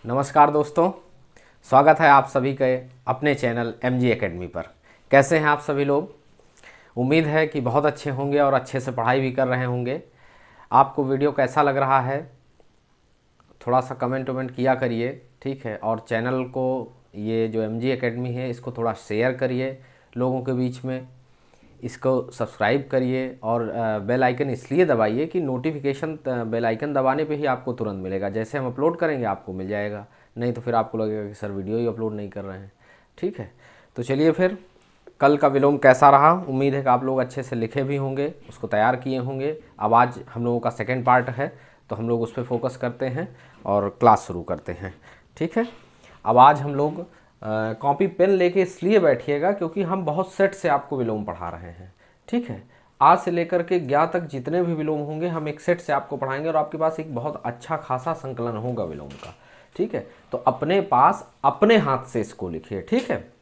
नमस्कार दोस्तों, स्वागत है आप सभी के अपने चैनल MG एकेडमी पर। कैसे हैं आप सभी लोग? उम्मीद है कि बहुत अच्छे होंगे और अच्छे से पढ़ाई भी कर रहे होंगे। आपको वीडियो कैसा लग रहा है थोड़ा सा कमेंट वमेंट किया करिए, ठीक है। और चैनल को, ये जो MG एकेडमी है, इसको थोड़ा शेयर करिए लोगों के बीच में। इसको सब्सक्राइब करिए और बेल आइकन इसलिए दबाइए कि नोटिफिकेशन बेल आइकन दबाने पे ही आपको तुरंत मिलेगा। जैसे हम अपलोड करेंगे आपको मिल जाएगा, नहीं तो फिर आपको लगेगा कि सर वीडियो ही अपलोड नहीं कर रहे हैं, ठीक है। तो चलिए फिर, कल का विलोम कैसा रहा? उम्मीद है कि आप लोग अच्छे से लिखे भी होंगे, उसको तैयार किए होंगे। अब आज हम लोगों का सेकेंड पार्ट है, तो हम लोग उस पर फोकस करते हैं और क्लास शुरू करते हैं, ठीक है। अब आज हम लोग कॉपी पेन लेके इसलिए बैठिएगा क्योंकि हम बहुत सेट से आपको विलोम पढ़ा रहे हैं, ठीक है। आज से लेकर के 11 तक जितने भी विलोम होंगे हम एक सेट से आपको पढ़ाएंगे और आपके पास एक बहुत अच्छा खासा संकलन होगा विलोम का, ठीक है। तो अपने पास अपने हाथ से इसको लिखिए, ठीक है।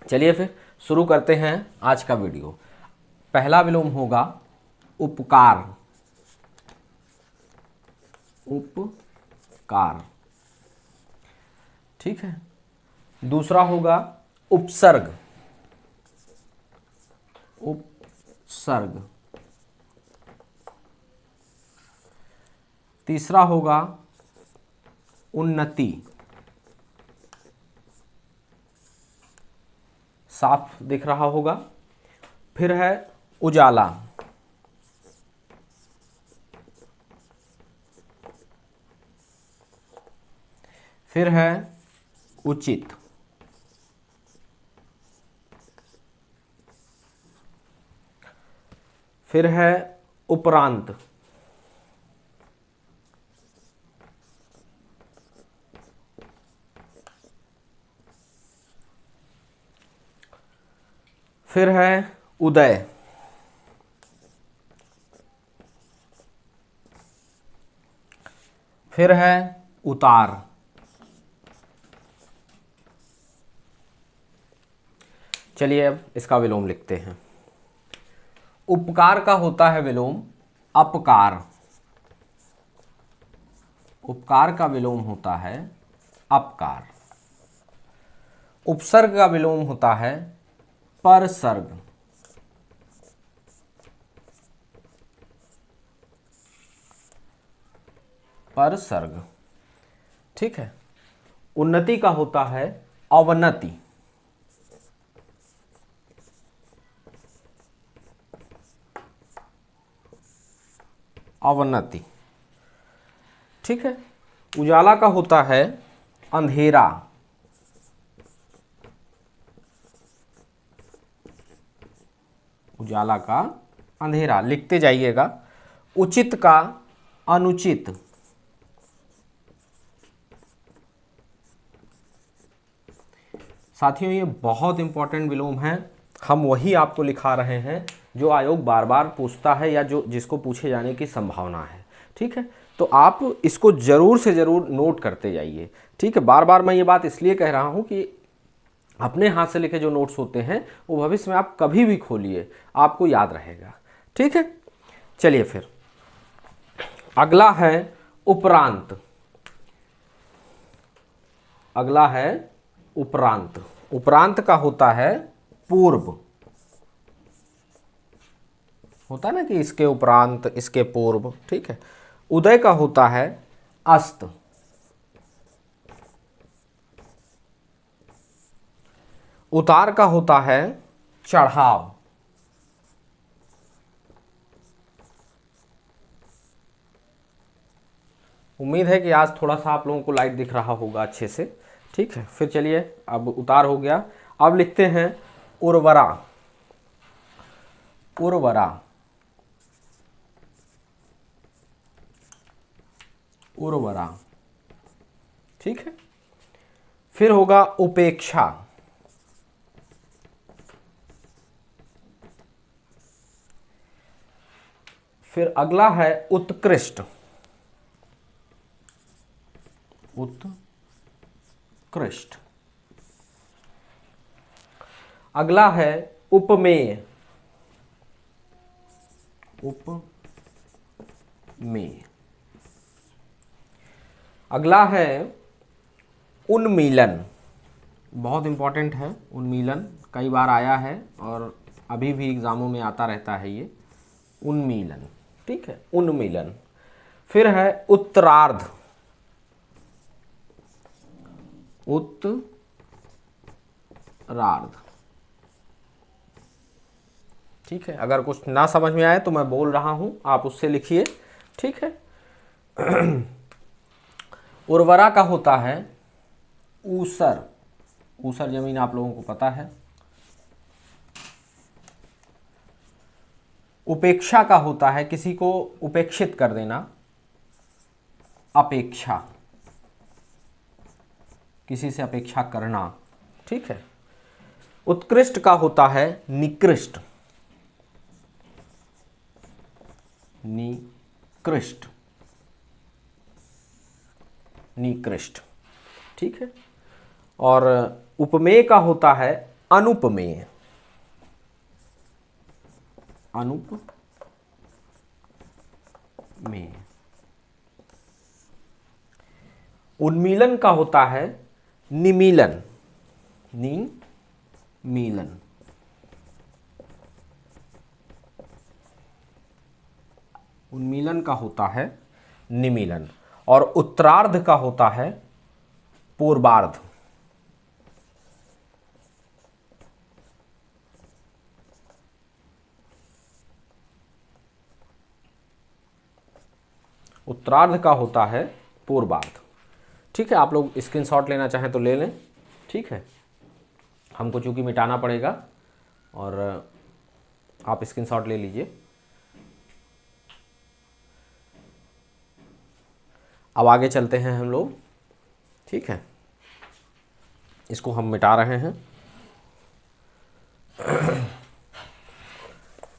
चलिए फिर शुरू करते हैं आज का वीडियो। पहला विलोम होगा उपकार। उपकार, ठीक है। दूसरा होगा उपसर्ग। उपसर्ग। तीसरा होगा उन्नति। साफ दिख रहा होगा। फिर है उजाला। फिर है उचित। फिर है उपरांत। फिर है उदय। फिर है उतार। चलिए अब इसका विलोम लिखते हैं। उपकार का होता है विलोम अपकार। उपकार का विलोम होता है अपकार। उपसर्ग का विलोम होता है परसर्ग। परसर्ग, ठीक है। उन्नति का होता है अवनति। अवनति, ठीक है। उजाला का होता है अंधेरा। उजाला का अंधेरा, लिखते जाइएगा। उचित का अनुचित। साथियों ये बहुत इंपॉर्टेंट विलोम है, हम वही आपको लिखा रहे हैं जो आयोग बार बार पूछता है या जो जिसको पूछे जाने की संभावना है, ठीक है। तो आप इसको ज़रूर से ज़रूर नोट करते जाइए, ठीक है। बार बार मैं ये बात इसलिए कह रहा हूँ कि अपने हाथ से लिखे जो नोट्स होते हैं वो भविष्य में आप कभी भी खोलिए आपको याद रहेगा, ठीक है। चलिए फिर अगला है उपरांत। अगला है उपरांत। उपरांत का होता है पूर्व। होता ना कि इसके उपरांत, इसके पूर्व, ठीक है। उदय का होता है अस्त। उतार का होता है चढ़ाव। उम्मीद है कि आज थोड़ा सा आप लोगों को लाइट दिख रहा होगा अच्छे से, ठीक है। फिर चलिए, अब उतार हो गया। अब लिखते हैं उर्वरा। उर्वरा। उर्वरा, ठीक है। फिर होगा उपेक्षा। फिर अगला है उत्कृष्ट। उत्कृष्ट। अगला है उपमेय। उपमेय। अगला है उन्मीलन बहुत इंपॉर्टेंट है। उन्मीलन कई बार आया है और अभी भी एग्जामों में आता रहता है ये उन्मीलन, ठीक है, उन्मीलन। फिर है उत्तरार्ध, उत्तरार्ध, ठीक है। अगर कुछ ना समझ में आए तो मैं बोल रहा हूं, आप उससे लिखिए, ठीक है। उर्वरा का होता है ऊसर, ऊसर जमीन आप लोगों को पता है। उपेक्षा का होता है किसी को उपेक्षित कर देना, अपेक्षा, किसी से अपेक्षा करना, ठीक है। उत्कृष्ट का होता है निकृष्ट, निकृष्ट, निकृष्ट, ठीक है। और उपमेय का होता है अनुपमेय, अनुपमेय। उन्मीलन का होता है निमीलन, निमीलन। उन्मीलन का होता है निमीलन। और उत्तरार्ध का होता है पूर्वार्ध, उत्तरार्ध का होता है पूर्वार्ध, ठीक है। आप लोग स्क्रीनशॉट लेना चाहें तो ले लें, ठीक है। हमको चूंकि मिटाना पड़ेगा और आप स्क्रीनशॉट ले लीजिए। अब आगे चलते हैं हम लोग, ठीक है। इसको हम मिटा रहे हैं।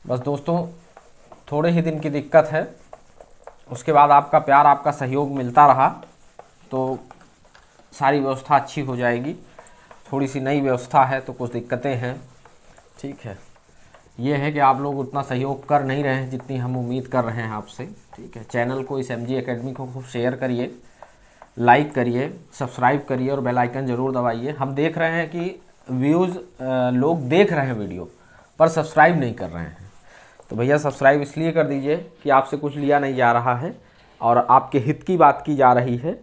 बस दोस्तों थोड़े ही दिन की दिक्कत है, उसके बाद आपका प्यार, आपका सहयोग मिलता रहा तो सारी व्यवस्था अच्छी हो जाएगी। थोड़ी सी नई व्यवस्था है तो कुछ दिक्कतें हैं, ठीक है। ये है कि आप लोग उतना सहयोग कर नहीं रहे हैं जितनी हम उम्मीद कर रहे हैं आपसे, ठीक है। चैनल को, इस एमजी एकेडमी को खूब शेयर करिए, लाइक करिए, सब्सक्राइब करिए और बेल आइकन ज़रूर दबाइए। हम देख रहे हैं कि व्यूज़ लोग देख रहे हैं वीडियो पर सब्सक्राइब नहीं कर रहे हैं, तो भैया सब्सक्राइब इसलिए कर दीजिए कि आपसे कुछ लिया नहीं जा रहा है और आपके हित की बात की जा रही है,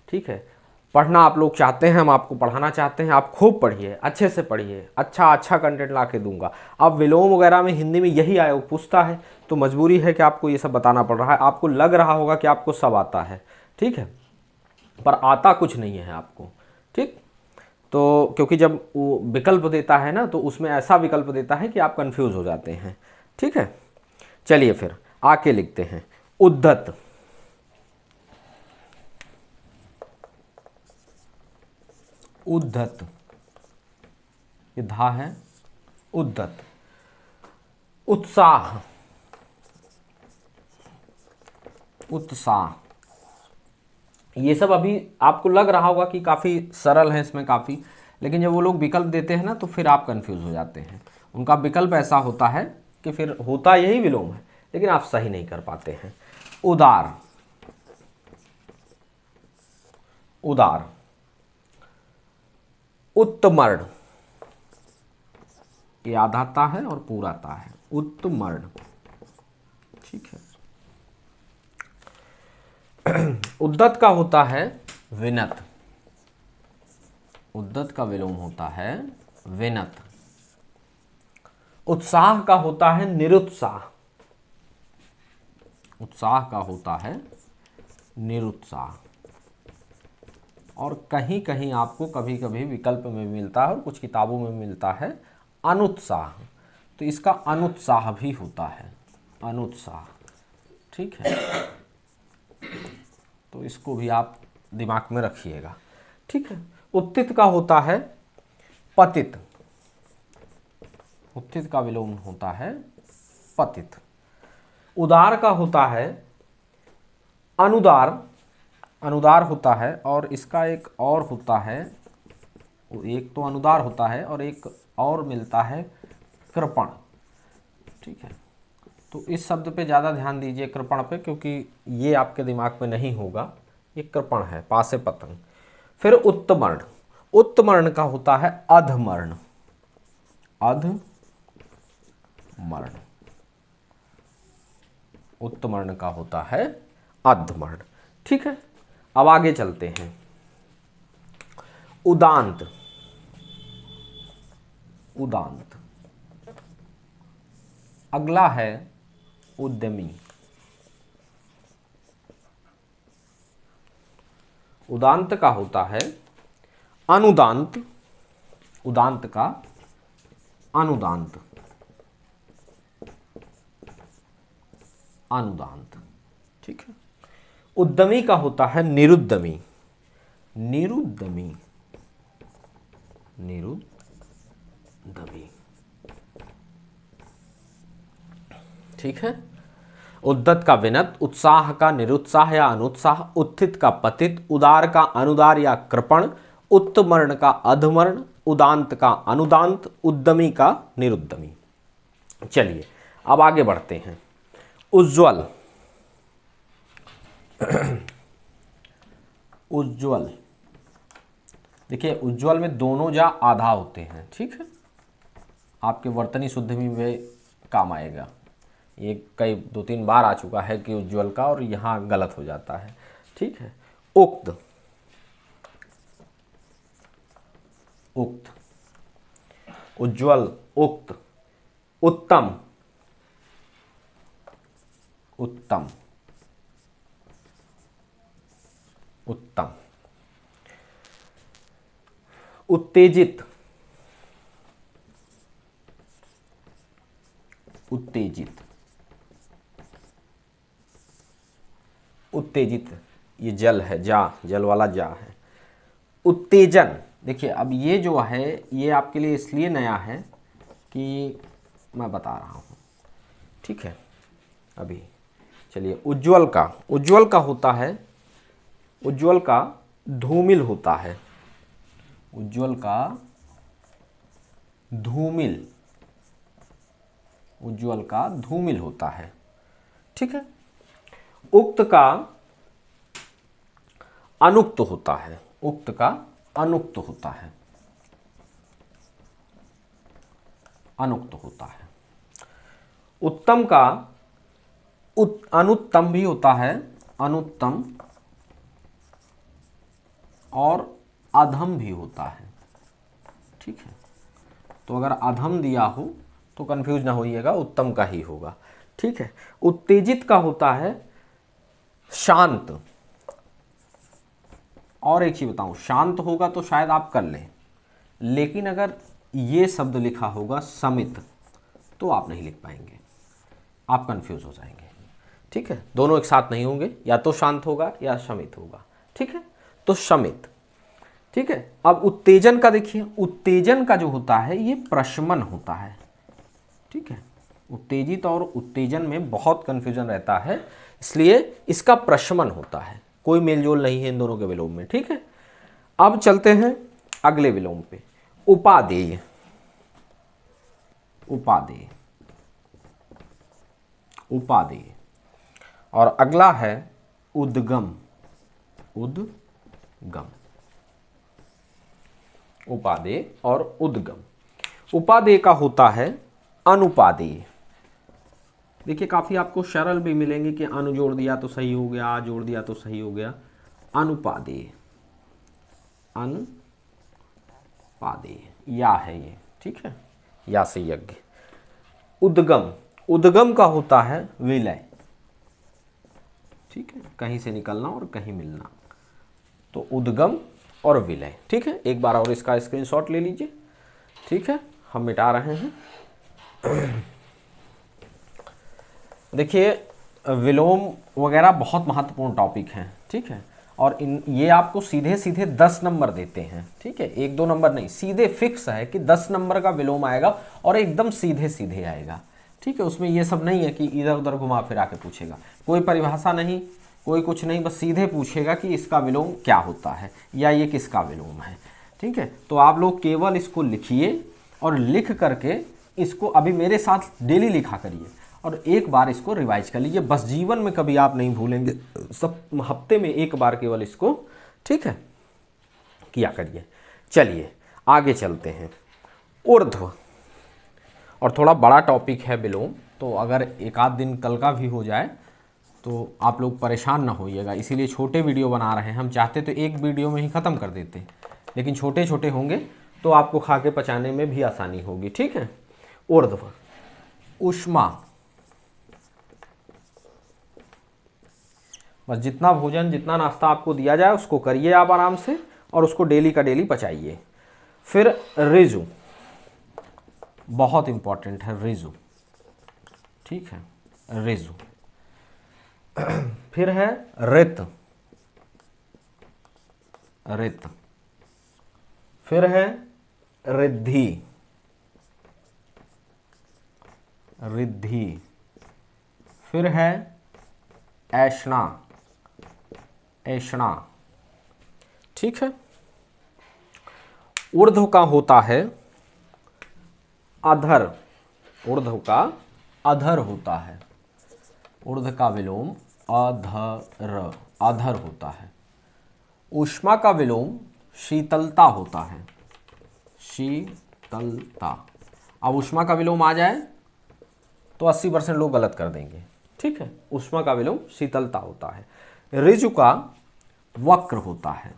ठीक है। पढ़ना आप लोग चाहते हैं, हम आपको पढ़ाना चाहते हैं, आप खूब पढ़िए, अच्छे से पढ़िए, अच्छा कंटेंट ला के दूंगा। अब विलोम वगैरह में हिंदी में यही आयोग पूछता है तो मजबूरी है कि आपको ये सब बताना पड़ रहा है। आपको लग रहा होगा कि आपको सब आता है, ठीक है, पर आता कुछ नहीं है आपको, ठीक। तो क्योंकि जब वो विकल्प देता है ना तो उसमें ऐसा विकल्प देता है कि आप कंफ्यूज हो जाते हैं, ठीक है। चलिए फिर आके लिखते हैं उद्धत, उद्धत, ये धा है, उद्धत। उत्साह, उत्साह, ये सब अभी आपको लग रहा होगा कि काफ़ी सरल है इसमें काफ़ी, लेकिन जब वो लोग विकल्प देते हैं ना तो फिर आप कंफ्यूज हो जाते हैं। उनका विकल्प ऐसा होता है कि फिर होता यही विलोम है लेकिन आप सही नहीं कर पाते हैं। उदार, उदार। उत्तमर्ण, ये आधाता है और पूराता है, उत्तमर्ण, ठीक है। उद्धत का होता है विनत, उद्धत का विलोम होता है विनत। उत्साह का होता है निरुत्साह, उत्साह का होता है निरुत्साह। और कहीं कहीं आपको कभी कभी विकल्प में मिलता है और कुछ किताबों में मिलता है अनुत्साह, तो इसका अनुत्साह भी होता है, अनुत्साह, ठीक है। तो इसको भी आप दिमाग में रखिएगा, ठीक है। उत्थित का होता है पतित, उत्थित का विलोम होता है पतित। उदार का होता है अनुदार, अनुदार होता है और इसका एक और होता है, एक तो अनुदार होता है और एक और मिलता है कृपण, ठीक है। तो इस शब्द पे ज़्यादा ध्यान दीजिए, कृपण पे, क्योंकि ये आपके दिमाग में नहीं होगा, ये कृपण है, पासे पतंग। फिर उत्तमर्ण, उत्तमर्ण का होता है अधमर्ण, अधमर्ण, उत्तमर्ण का होता है अधमर्ण। ठीक है, अब आगे चलते हैं। उदांत, उदांत, अगला है उद्यमी। उदांत का होता है अनुदांत, उदांत का अनुदांत, अनुदांत। ठीक है, उद्यमी का होता है निरुद्यमी, निरुद्यमी, निरुद्यमी। ठीक है, उद्दत का विनत, उत्साह का निरुत्साह या अनुत्साह, उत्थित का पतित, उदार का अनुदार या कृपण, उत्तमर्ण का अधमर्ण, उदांत का अनुदांत, उद्यमी का निरुद्यमी। चलिए अब आगे बढ़ते हैं। उज्ज्वल, उज्ज्वल, देखिए उज्ज्वल में दोनों जा आधा होते हैं। ठीक है, आपके वर्तनी शुद्धि में काम आएगा। ये कई 2-3 बार आ चुका है कि उज्ज्वल का, और यहाँ गलत हो जाता है। ठीक है, उक्त, उक्त, उज्ज्वल, उक्त, उत्तम, उत्तम, उत्तम, उत्तेजित, उत्तेजित, उत्तेजित, ये जल है, जा, जल वाला जा है। उत्तेजन, देखिए अब ये जो है ये आपके लिए इसलिए नया है कि मैं बता रहा हूँ। ठीक है, अभी चलिए उज्ज्वल का, उज्ज्वल का होता है, उज्ज्वल का धूमिल होता है, उज्ज्वल का धूमिल, उज्ज्वल का धूमिल होता है। ठीक है, उक्त का अनुक्त होता है, उक्त का अनुक्त होता है, अनुक्त होता है। उत्तम का अनुत्तम भी होता है, अनुत्तम, और अधम भी होता है। ठीक है, तो अगर अधम दिया हो तो कंफ्यूज ना होइएगा, उत्तम का ही होगा। ठीक है, उत्तेजित का होता है शांत, और एक चीज बताऊं, शांत होगा तो शायद आप कर लें, लेकिन अगर ये शब्द लिखा होगा समित तो आप नहीं लिख पाएंगे, आप कंफ्यूज हो जाएंगे। ठीक है, दोनों एक साथ नहीं होंगे, या तो शांत होगा या शमित होगा। ठीक है, तो शमित। ठीक है, अब उत्तेजन का देखिए, उत्तेजन का जो होता है ये प्रशमन होता है। ठीक है, उत्तेजित और उत्तेजन में बहुत कंफ्यूजन रहता है, इसलिए इसका प्रशमन होता है, कोई मेलजोल नहीं है इन दोनों के विलोम में। ठीक है, अब चलते हैं अगले विलोम पे। उपादेय, उपादेय, उपादेय, और अगला है उद्गम, उद्गम, उपादेय और उद्गम। उपादेय का होता है अनुपादेय। देखिए काफी आपको सरल भी मिलेंगे कि अनु जोड़ दिया तो सही हो गया, आ जोड़ दिया तो सही हो गया। अनुपादेय, अनुपादेय, या है ये। ठीक है, या से यज्ञ। उद्गम, उद्गम का होता है विलय। ठीक है, कहीं से निकलना और कहीं मिलना, तो उद्गम और विलय। ठीक है, एक बार और इसका स्क्रीनशॉट ले लीजिए। ठीक है, हम मिटा रहे हैं। देखिए विलोम वगैरह बहुत महत्वपूर्ण टॉपिक हैं। ठीक है, और ये आपको सीधे सीधे 10 नंबर देते हैं। ठीक है, 1-2 नंबर नहीं, सीधे फिक्स है कि 10 नंबर का विलोम आएगा और एकदम सीधे सीधे आएगा। ठीक है, उसमें ये सब नहीं है कि इधर उधर घुमा फिरा के पूछेगा, कोई परिभाषा नहीं, कोई कुछ नहीं, बस सीधे पूछेगा कि इसका विलोम क्या होता है या ये किसका विलोम है। ठीक है, तो आप लोग केवल इसको लिखिए और लिख करके इसको अभी मेरे साथ डेली लिखा करिए और एक बार इसको रिवाइज कर लीजिए। बस जीवन में कभी आप नहीं भूलेंगे, सब हफ्ते में एक बार केवल इसको। ठीक है, किया करिए। चलिए आगे चलते हैं। ऊर्ध्व, और थोड़ा बड़ा टॉपिक है विलोम, तो अगर एक आध दिन कल का भी हो जाए तो आप लोग परेशान ना होइएगा, इसीलिए छोटे वीडियो बना रहे हैं। हम चाहते तो एक वीडियो में ही ख़त्म कर देते, लेकिन छोटे छोटे होंगे तो आपको खा के पचाने में भी आसानी होगी, ठीक है। ऊर्ध्व, ऊष्मा, बस जितना भोजन जितना नाश्ता आपको दिया जाए उसको करिए आप आराम से, और उसको डेली का डेली पचाइए। फिर ऋजु, बहुत इंपॉर्टेंट है ऋजु, ठीक है, ऋजु। फिर है ऋत, ऋत। फिर है रिद्धि, रिद्धि। फिर है ऐषणा, ऐषणा, ठीक है। ऊर्ध्व का होता है अधर, ऊर्ध्व का अधर होता है, ऊर्ध्व का विलोम अधर, अधर होता है। ऊष्मा का विलोम शीतलता होता है, शीतलता। अब ऊष्मा का विलोम आ जाए तो 80% लोग गलत कर देंगे, ठीक है। ऊष्मा का विलोम शीतलता होता है। ऋजु का वक्र होता है,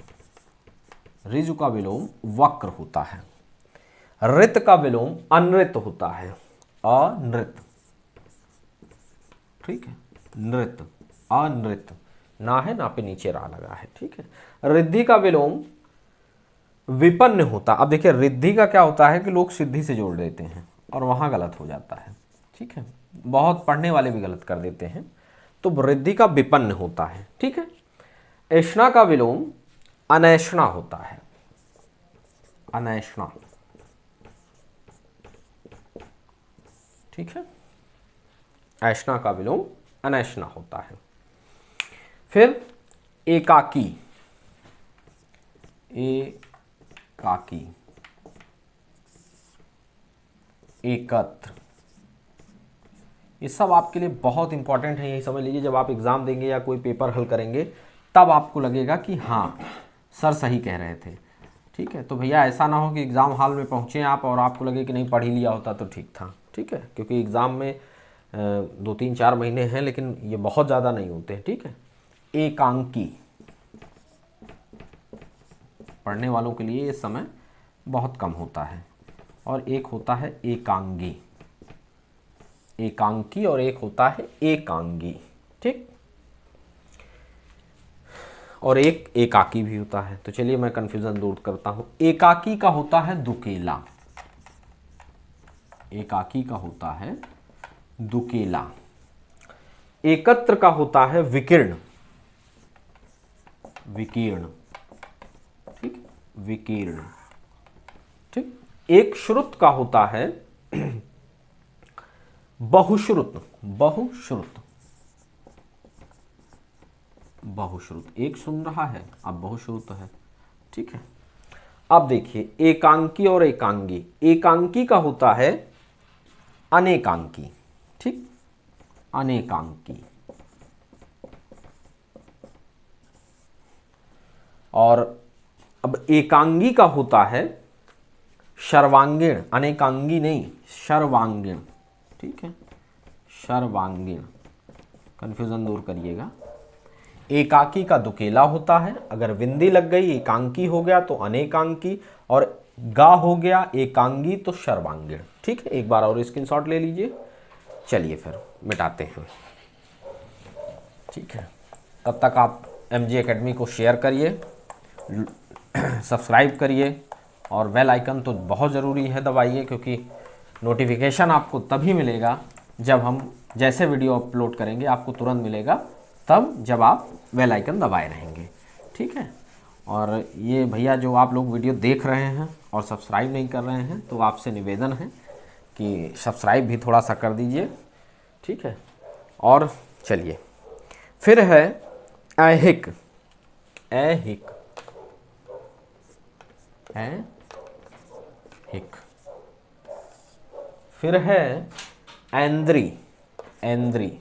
ऋजु का विलोम वक्र होता है। ऋत का विलोम अनृत होता है, अनृत, ठीक है, नृत, अनृत। ना है, ना पे नीचे रा लगा है, ठीक है। रिद्धि का विलोम विपन्न होता। अब देखिए रिद्धि का क्या होता है कि लोग सिद्धि से जोड़ देते हैं और वहां गलत हो जाता है, ठीक है। बहुत पढ़ने वाले भी गलत कर देते हैं, तो रिद्धि का विपन्न होता है, ठीक है। ऐषणा का विलोम अनैषणा होता है, अनैषणा, ठीक है। ऐषणा का विलोम अनैषणा होता है। फिर एकाकी, एकाकी, एकत्र, ये सब आपके लिए बहुत इंपॉर्टेंट है। यही समझ लीजिए जब आप एग्जाम देंगे या कोई पेपर हल करेंगे तब आपको लगेगा कि हाँ सर सही कह रहे थे, ठीक है। तो भैया ऐसा ना हो कि एग्ज़ाम हॉल में पहुँचे आप और आपको लगे कि नहीं पढ़ ही लिया होता तो ठीक था, ठीक है। क्योंकि एग्ज़ाम में 2-3-4 महीने हैं, लेकिन ये बहुत ज़्यादा नहीं होते, ठीक है। एकांकी, पढ़ने वालों के लिए ये समय बहुत कम होता है। और एक होता है एकांगी, एकांकी, और एक होता है एकांगी, ठीक। और एक एकाकी भी होता है। तो चलिए मैं कन्फ्यूज़न दूर करता हूँ। एकाकी का होता है दुकेला, एकाकी का होता है दुकेला। एकत्र का होता है विकीर्ण, विकीर्ण, ठीक, विकीर्ण, ठीक। एक श्रुत का होता है बहुश्रुत, बहुश्रुत, बहुश्रुत। एक सुन रहा है, अब बहुश्रुत है, ठीक है। अब देखिए एकांकी और एकांगी। एकांकी का होता है अनेकांकी, ठीक, अनेकांकी। और अब एकांगी का होता है सर्वांगीण, अनेकांगी नहीं, सर्वांगीण, ठीक है, सर्वांगीण। कंफ्यूजन दूर करिएगा। एकाकी का दुकेला होता है, अगर विंदी लग गई एकांकी हो गया तो अनेकांकी, और गा हो गया एकांगी तो सर्वांगीण, ठीक है। एक बार और स्क्रीनशॉट ले लीजिए। चलिए फिर मिटाते हैं, ठीक है। तब तक आप MG एकेडमी को शेयर करिए, सब्सक्राइब करिए, और बेल आइकन तो बहुत ज़रूरी है दबाइए, क्योंकि नोटिफिकेशन आपको तभी मिलेगा जब हम जैसे वीडियो अपलोड करेंगे आपको तुरंत मिलेगा, तब जब आप बेल आइकन दबाए रहेंगे, ठीक है। और ये भैया जो आप लोग वीडियो देख रहे हैं और सब्सक्राइब नहीं कर रहे हैं, तो आपसे निवेदन है कि सब्सक्राइब भी थोड़ा सा कर दीजिए, ठीक है। और चलिए फिर है ऐहिक, ऐहिक, ऐहिक। फिर है ऐन्द्री, ऐन्द्री,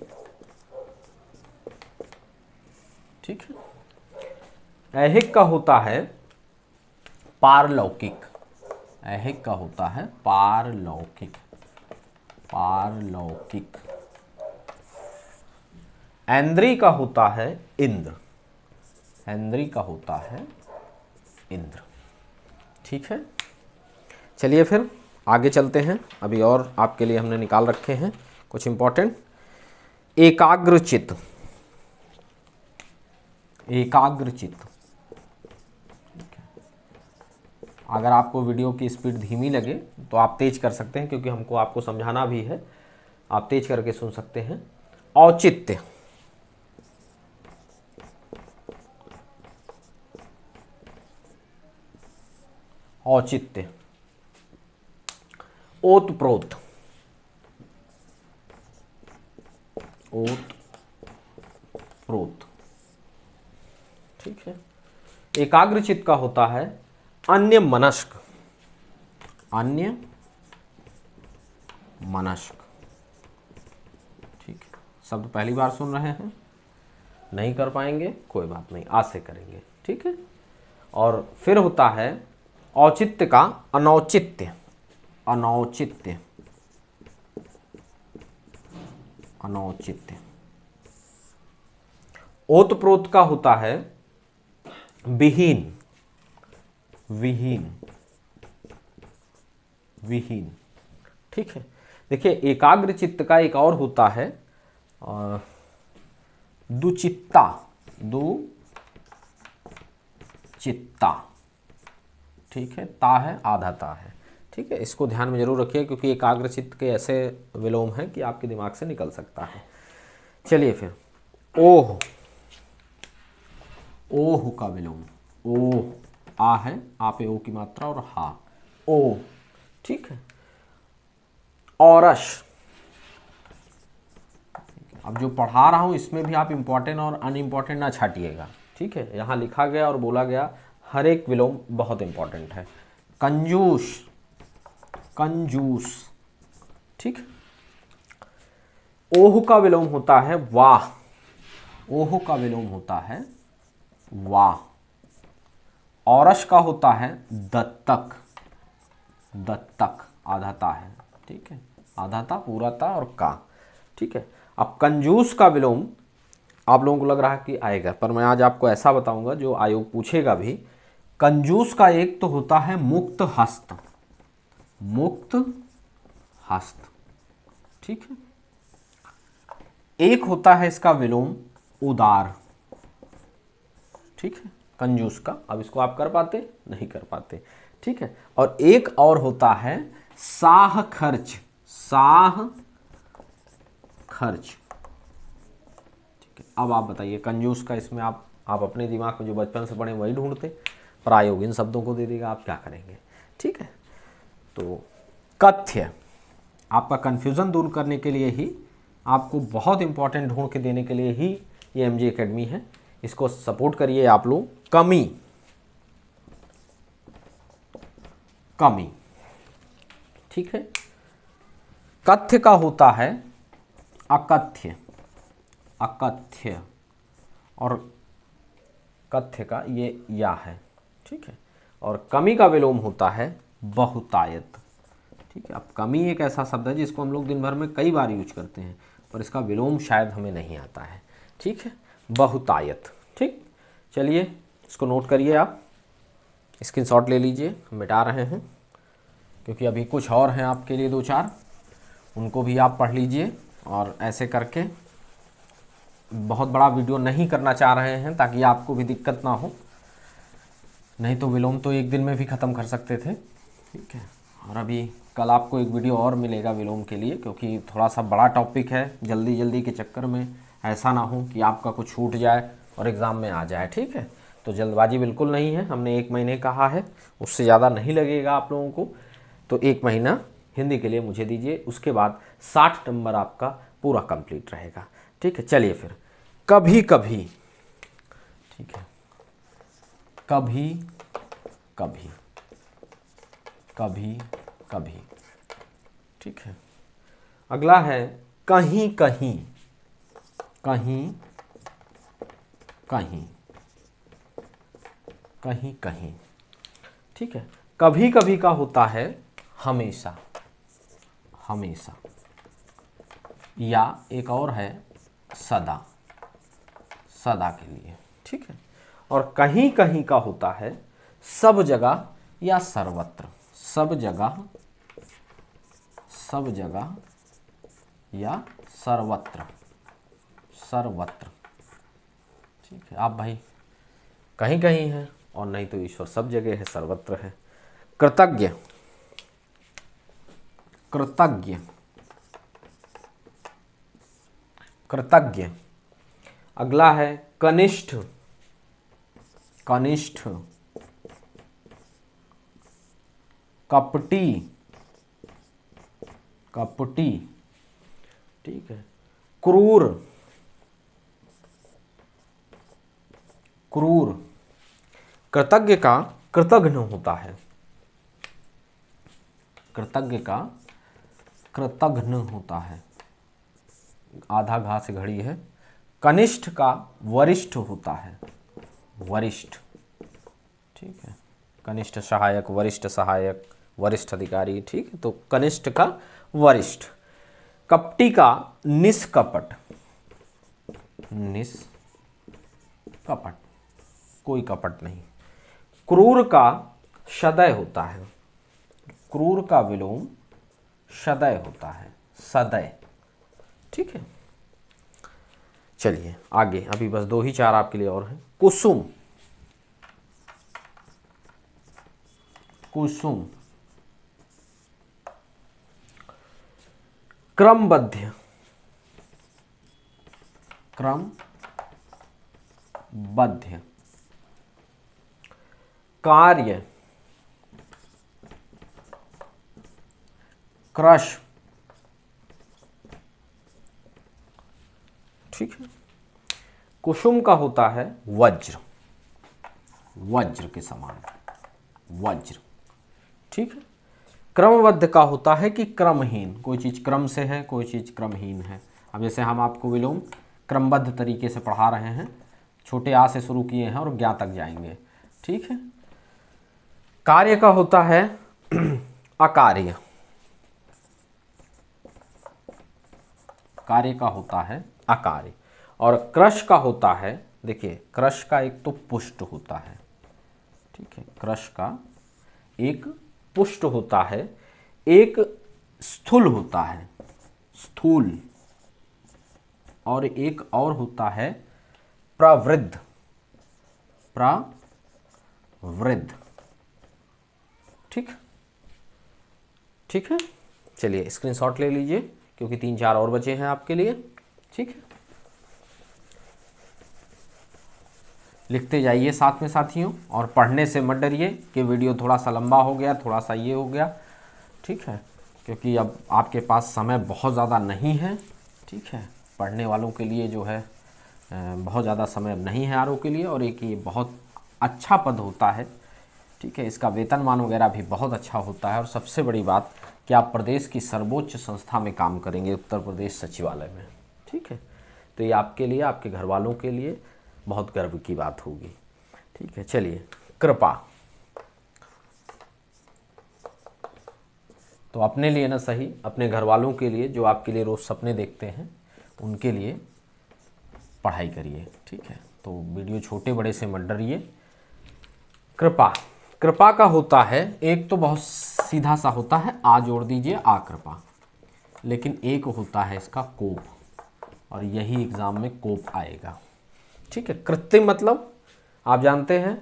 ठीक है। ऐहिक का होता है पारलौकिक, ऐहिक का होता है पारलौकिक, पारलौकिक। ऐन्द्री का होता है इंद्र, ऐन्द्री का होता है इंद्र। ठीक है, चलिए फिर आगे चलते हैं। अभी और आपके लिए हमने निकाल रखे हैं कुछ इंपॉर्टेंट। एकाग्रचित्त, एकाग्रचित्त। अगर आपको वीडियो की स्पीड धीमी लगे तो आप तेज कर सकते हैं, क्योंकि हमको आपको समझाना भी है, आप तेज करके सुन सकते हैं। औचित्य, औचित्य। ओतप्रोत, ओतप्रोत। ठीक है। एकाग्रचित्त का होता है अन्य मनस्क, अन्य मनस्क। ठीक है, शब्द पहली बार सुन रहे हैं, नहीं कर पाएंगे कोई बात नहीं, आज से करेंगे। ठीक है। और फिर होता है औचित्य का अनौचित्य, अनौचित्य, अनौचित्य। ओतप्रोत का होता है विहीन, विहीन, विहीन। ठीक है। देखिए एकाग्रचित्त का एक और होता है दुचित्ता, दुचित्ता। ठीक है, ता है आधा ता है। ठीक है, इसको ध्यान में जरूर रखिए, क्योंकि एकाग्रचित्त के ऐसे विलोम हैं कि आपके दिमाग से निकल सकता है। चलिए फिर ओह, ओह का विलोम, ओह, आ है, आ पे ओ की मात्रा और हा, ओ। ठीक है। औरस, अब जो पढ़ा रहा हूं इसमें भी आप इंपॉर्टेंट और अनइम्पॉर्टेंट ना छाटिएगा। ठीक है, यहां लिखा गया और बोला गया हर एक विलोम बहुत इंपॉर्टेंट है। कंजूस, कंजूस। ठीक। ओह का विलोम होता है वाह, ओह का विलोम होता है वाह। औरस का होता है दत्तक, दत्तक, आधा ता है। ठीक है, आधा ता, पूरा ता और का। ठीक है। अब कंजूस का विलोम आप लोगों को लग रहा है कि आएगा, पर मैं आज आपको ऐसा बताऊंगा जो आयोग पूछेगा भी। कंजूस का एक तो होता है मुक्त हस्त, मुक्त हस्त। ठीक है। एक होता है इसका विलोम उदार। ठीक है, कंजूस का। अब इसको आप कर पाते, नहीं कर पाते। ठीक है। और एक और होता है साह खर्च, साह खर्च। ठीक है। अब आप बताइए कंजूस का, इसमें आप अपने दिमाग में जो बचपन से पढ़े वही ढूंढते, प्रायोग इन शब्दों को दे देगा, आप क्या करेंगे। ठीक है। तो कथ्य, आपका कंफ्यूजन दूर करने के लिए ही, आपको बहुत इंपॉर्टेंट ढूंढ के देने के लिए ही ये एमजी एकेडमी है। इसको सपोर्ट करिए आप लोग। कमी, कमी। ठीक है। कथ्य का होता है अकथ्य, अकथ्य। और कथ्य का ये या है। ठीक है। और कमी का विलोम होता है बहुतायत। ठीक है। अब कमी एक ऐसा शब्द है जिसको हम लोग दिन भर में कई बार यूज करते हैं, पर इसका विलोम शायद हमें नहीं आता है। ठीक है, बहुतायत। ठीक, चलिए इसको नोट करिए, आप स्क्रीनशॉट ले लीजिए, हम मिटा रहे हैं, क्योंकि अभी कुछ और हैं आपके लिए दो चार, उनको भी आप पढ़ लीजिए। और ऐसे करके बहुत बड़ा वीडियो नहीं करना चाह रहे हैं ताकि आपको भी दिक्कत ना हो, नहीं तो विलोम तो एक दिन में भी ख़त्म कर सकते थे। ठीक है। और अभी कल आपको एक वीडियो और मिलेगा विलोम के लिए, क्योंकि थोड़ा सा बड़ा टॉपिक है। जल्दी जल्दी के चक्कर में ऐसा ना हो कि आपका कुछ छूट जाए और एग्ज़ाम में आ जाए। ठीक है, तो जल्दबाजी बिल्कुल नहीं है। हमने 1 महीने कहा है, उससे ज़्यादा नहीं लगेगा आप लोगों को। तो 1 महीना हिंदी के लिए मुझे दीजिए, उसके बाद 60 नंबर आपका पूरा कंप्लीट रहेगा। ठीक है, चलिए फिर कभी कभी। ठीक है, कभी कभी, कभी कभी। ठीक है। अगला है कहीं कहीं, कहीं कहीं, कहीं कहीं। ठीक है। कभी कभी का होता है हमेशा, हमेशा, या एक और है सदा, सदा के लिए, ठीक है। और कहीं कहीं का होता है सब जगह या सर्वत्र, सब जगह, सब जगह या सर्वत्र, सर्वत्र, ठीक है। आप भाई कहीं कहीं है और नहीं तो ईश्वर सब जगह है, सर्वत्र है। कृतज्ञ, कृतज्ञ, कृतज्ञ। अगला है कनिष्ठ, कनिष्ठ, कपटी, कपटी, ठीक है। क्रूर, क्रूर। कृतज्ञ का कृतघ्न होता है, कृतज्ञ का कृतघ्न होता है, आधा घा से घड़ी है। कनिष्ठ का वरिष्ठ होता है, वरिष्ठ, ठीक है। कनिष्ठ सहायक, वरिष्ठ सहायक, वरिष्ठ अधिकारी, ठीक है। तो कनिष्ठ का वरिष्ठ। कपटी का निष्कपट, निष्कपट, कोई कपट नहीं। क्रूर का सदय होता है, क्रूर का विलोम सदय होता है, सदय, ठीक है। चलिए आगे, अभी बस 2 ही 4 आपके लिए और हैं। कुसुम, कुसुम। क्रमबद्ध, क्रमबद्ध। कार्य, क्रश, ठीक है। कुसुम का होता है वज्र, वज्र के समान, वज्र, ठीक है। क्रमबद्ध का होता है कि क्रमहीन, कोई चीज़ क्रम से है, कोई चीज़ क्रमहीन है। अब जैसे हम आपको विलोम क्रमबद्ध तरीके से पढ़ा रहे हैं, छोटे आ से शुरू किए हैं और ज्ञा तक जाएंगे, ठीक है। कार्य का होता है अकार्य, कार्य का होता है अकार्य। और क्रश का होता है, देखिए क्रश का एक तो पुष्ट होता है, ठीक है। क्रश का एक पुष्ट होता है, एक स्थूल होता है, स्थूल, और एक और होता है प्रवृद्ध, प्रवृद्ध, ठीक, ठीक है। चलिए स्क्रीनशॉट ले लीजिए क्योंकि 3 4 और बचे हैं आपके लिए, ठीक है। लिखते जाइए साथ में साथियों, और पढ़ने से मत डरिए कि वीडियो थोड़ा सा लंबा हो गया, थोड़ा सा ये हो गया, ठीक है, क्योंकि अब आपके पास समय बहुत ज़्यादा नहीं है, ठीक है। पढ़ने वालों के लिए जो है बहुत ज़्यादा समय अब नहीं है आरओ के लिए, और एक ये बहुत अच्छा पद होता है, ठीक है। इसका वेतनमान वगैरह भी बहुत अच्छा होता है, और सबसे बड़ी बात कि आप प्रदेश की सर्वोच्च संस्था में काम करेंगे, उत्तर प्रदेश सचिवालय में, ठीक है। तो ये आपके लिए, आपके घर वालों के लिए बहुत गर्व की बात होगी, ठीक है। चलिए कृपा, तो अपने लिए ना सही, अपने घर वालों के लिए जो आपके लिए रोज़ सपने देखते हैं, उनके लिए पढ़ाई करिए, ठीक है। तो वीडियो छोटे बड़े से मत डरिए। कृपा, कृपा का होता है, एक तो बहुत सीधा सा होता है, आ जोड़ दीजिए आ कृपा, लेकिन एक होता है इसका कोप, और यही एग्जाम में कोप आएगा, ठीक है। कृत्रिम मतलब आप जानते हैं,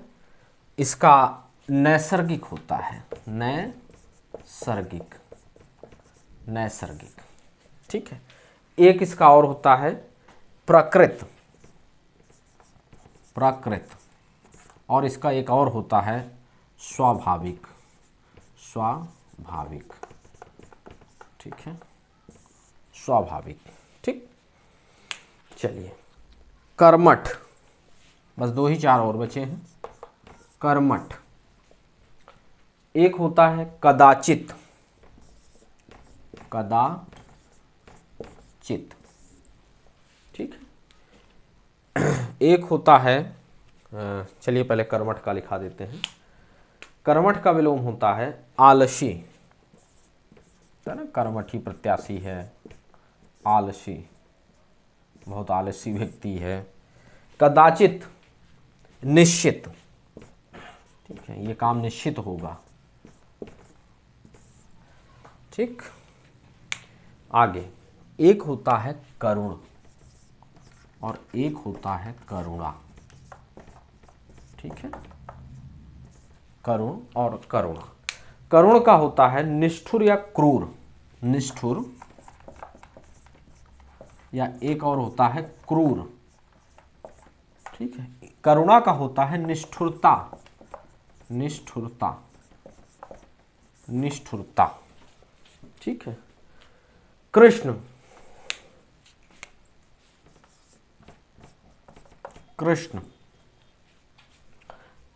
इसका नैसर्गिक होता है, नैसर्गिक, नैसर्गिक, ठीक है। एक इसका और होता है प्राकृत, प्राकृत, और इसका एक और होता है स्वाभाविक, स्वाभाविक, ठीक है, स्वाभाविक, ठीक। चलिए कर्मठ, बस 2 ही 4 और बचे हैं। कर्मठ, एक होता है कदाचित, कदाचित, ठीक है। एक होता है, चलिए पहले कर्मठ का लिखा देते हैं, कर्मठ का विलोम होता है आलसी, है ना, कर्मठी प्रत्याशी है, आलसी, बहुत आलसी व्यक्ति है। कदाचित, निश्चित, ठीक है, ये काम निश्चित होगा। ठीक, आगे एक होता है करुण और एक होता है करुणा। ठीक है, करुण और करुणा। करुण का होता है निष्ठुर या क्रूर, निष्ठुर, या एक और होता है क्रूर। ठीक है, करुणा का होता है निष्ठुरता, निष्ठुरता, निष्ठुरता। ठीक है, कृष्ण, कृष्ण।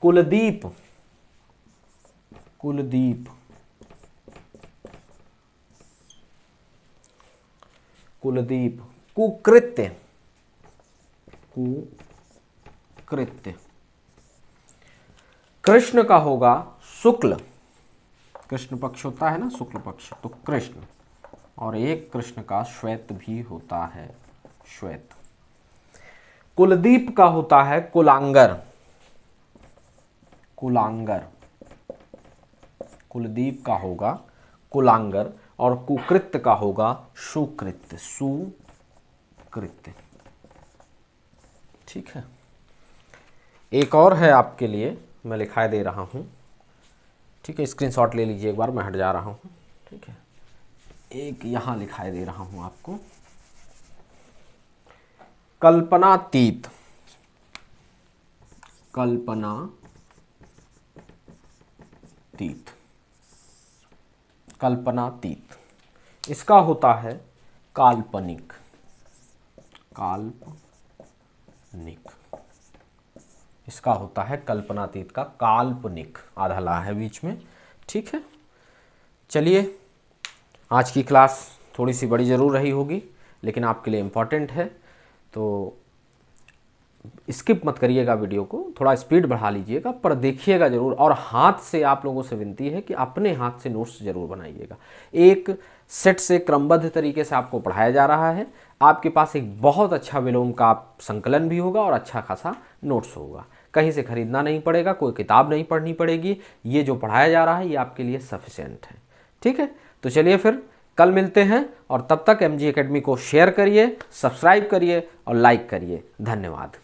कुलदीप, कुलदीप, कुलदीप। कुकृत्य, कुकृत्य। कृष्ण का होगा शुक्ल, कृष्ण पक्ष होता है ना, शुक्ल पक्ष, तो कृष्ण। और एक कृष्ण का श्वेत भी होता है, श्वेत। कुलदीप का होता है कुलांगर, कुलांगर, कुलदीप का होगा कुलांगर। और कुकृत्य का होगा सुकृत्य, सुकृत्य। ठीक है, एक और है आपके लिए, मैं लिखाई दे रहा हूं। ठीक है, स्क्रीनशॉट ले लीजिए एक बार, मैं हट जा रहा हूं। ठीक है, एक यहां लिखाई दे रहा हूं आपको, कल्पनातीत, कल्पनातीत, कल्पनातीत। इसका होता है काल्पनिक, काल्पनिक। इसका होता है कल्पनातीत का काल्पनिक, आधा ला है बीच में। ठीक है, चलिए, आज की क्लास थोड़ी सी बड़ी ज़रूर रही होगी, लेकिन आपके लिए इम्पॉर्टेंट है, तो स्किप मत करिएगा वीडियो को, थोड़ा स्पीड बढ़ा लीजिएगा, पर देखिएगा ज़रूर। और हाथ से आप लोगों से विनती है कि अपने हाथ से नोट्स ज़रूर बनाइएगा। एक सेट से क्रमबद्ध तरीके से आपको पढ़ाया जा रहा है। आपके पास एक बहुत अच्छा विलोम का संकलन भी होगा और अच्छा खासा नोट्स होगा। कहीं से खरीदना नहीं पड़ेगा, कोई किताब नहीं पढ़नी पड़ेगी। ये जो पढ़ाया जा रहा है ये आपके लिए सफिशिएंट है। ठीक है, तो चलिए फिर कल मिलते हैं, और तब तक MG एकेडमी को शेयर करिए, सब्सक्राइब करिए और लाइक करिए। धन्यवाद।